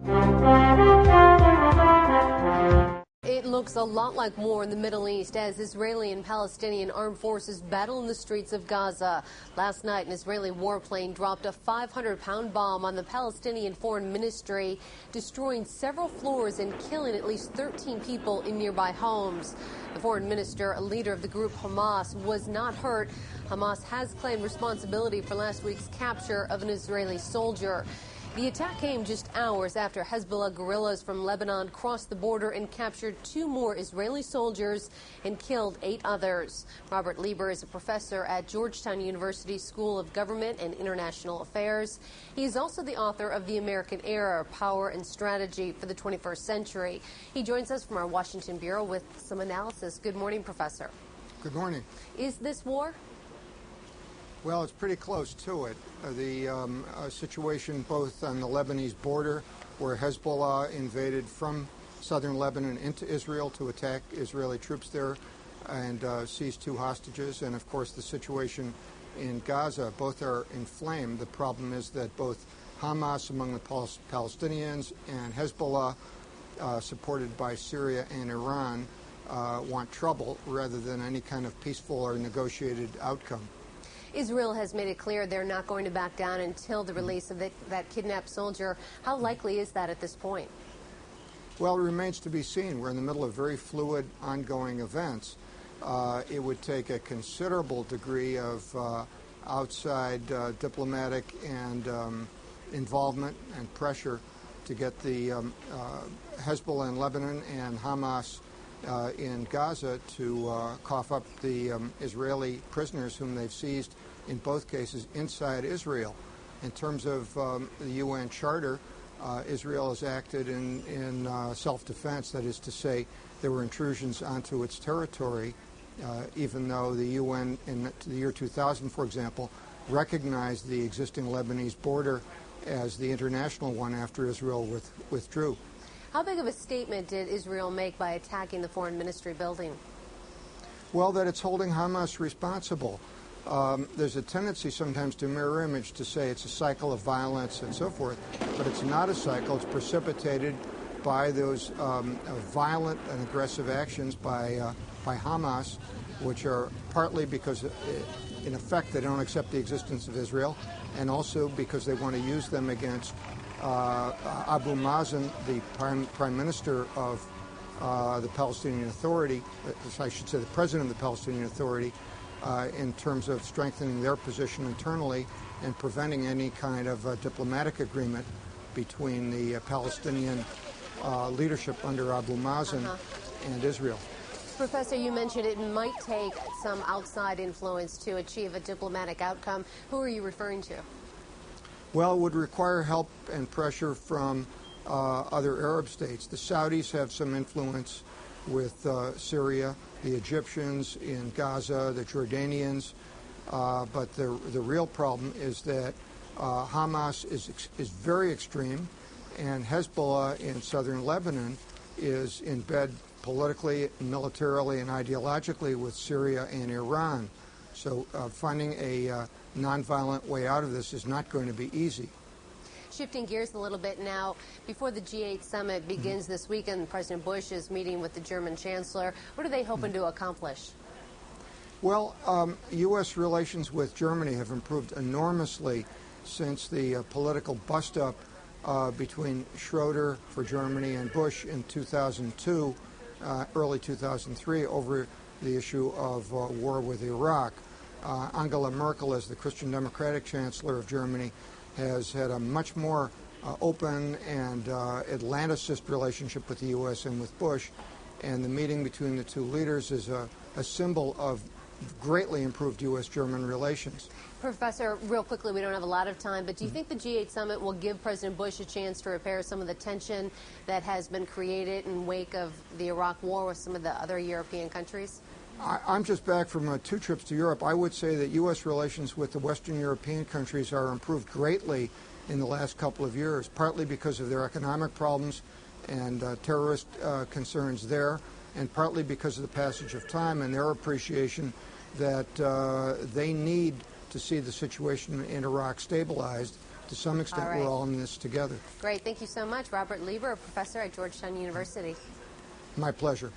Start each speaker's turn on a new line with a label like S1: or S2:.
S1: It looks a lot like war in the Middle East as Israeli and Palestinian armed forces battle in the streets of Gaza. Last night, an Israeli warplane dropped a 500-pound bomb on the Palestinian Foreign Ministry, destroying several floors and killing at least 13 people in nearby homes. The foreign minister, a leader of the group Hamas, was not hurt. Hamas has claimed responsibility for last week's capture of an Israeli soldier. The attack came just hours after Hezbollah guerrillas from Lebanon crossed the border and captured 2 more Israeli soldiers and killed 8 others. Robert Lieber is a professor at Georgetown University School of Government and International Affairs. He is also the author of The American Era, Power and Strategy for the 21st Century. He joins us from our Washington bureau with some analysis. Good morning, Professor.
S2: Good morning.
S1: Is this war?
S2: Well, it's pretty close to it. The situation both on the Lebanese border, where Hezbollah invaded from southern Lebanon into Israel to attack Israeli troops there and seize 2 hostages, and of course the situation in Gaza, both are inflamed. The problem is that both Hamas among the Palestinians and Hezbollah, supported by Syria and Iran, want trouble rather than any kind of peaceful or negotiated outcome.
S1: Israel has made it clear they're not going to back down until the release of that kidnapped soldier. How likely is that at this point?
S2: Well, it remains to be seen. We're in the middle of very fluid, ongoing events. It would take a considerable degree of outside diplomatic and involvement and pressure to get the Hezbollah in Lebanon and Hamas in Gaza to cough up the Israeli prisoners whom they've seized in both cases inside Israel. In terms of the UN Charter, Israel has acted in self-defense, that is to say there were intrusions onto its territory, even though the UN in the year 2000, for example, recognized the existing Lebanese border as the international one after Israel withdrew.
S1: How big of a statement did Israel make by attacking the Foreign Ministry building?
S2: Well, that it's holding Hamas responsible. There's a tendency sometimes to mirror image, to say it's a cycle of violence and so forth, but it's not a cycle. It's precipitated by those violent and aggressive actions by Hamas, which are partly because, in effect, they don't accept the existence of Israel, and also because they want to use them against Abu Mazen, the prime minister of the Palestinian Authority, I should say the president of the Palestinian Authority, in terms of strengthening their position internally and preventing any kind of diplomatic agreement between the Palestinian leadership under Abu Mazen and Israel.
S1: Professor, you mentioned it might take some outside influence to achieve a diplomatic outcome. Who are you referring to?
S2: Well, it would require help and pressure from other Arab states. The Saudis have some influence with Syria, the Egyptians in Gaza, the Jordanians, but the real problem is that Hamas is very extreme, and Hezbollah in southern Lebanon is in bed politically, militarily, and ideologically with Syria and Iran. So finding a nonviolent way out of this is not going to be easy.
S1: Shifting gears a little bit now, before the G8 summit begins this weekend, President Bush is meeting with the German Chancellor. What are they hoping to accomplish?
S2: Well, U.S. relations with Germany have improved enormously since the political bust-up between Schroeder for Germany and Bush in 2002, early 2003, over the issue of war with Iraq. Angela Merkel, as the Christian Democratic Chancellor of Germany, has had a much more open and Atlanticist relationship with the U.S. and with Bush, and the meeting between the two leaders is a symbol of greatly improved U.S.-German relations.
S1: Professor, real quickly, we don't have a lot of time, but do you think the G8 summit will give President Bush a chance to repair some of the tension that has been created in wake of the Iraq war with some of the other European countries?
S2: I'm just back from 2 trips to Europe. I would say that U.S. relations with the Western European countries are improved greatly in the last couple of years, partly because of their economic problems and terrorist concerns there, and partly because of the passage of time and their appreciation that they need to see the situation in Iraq stabilized to some extent,
S1: All right.
S2: we're all in this together.
S1: Great. Thank you so much, Robert Lieber, a professor at Georgetown University.
S2: My pleasure.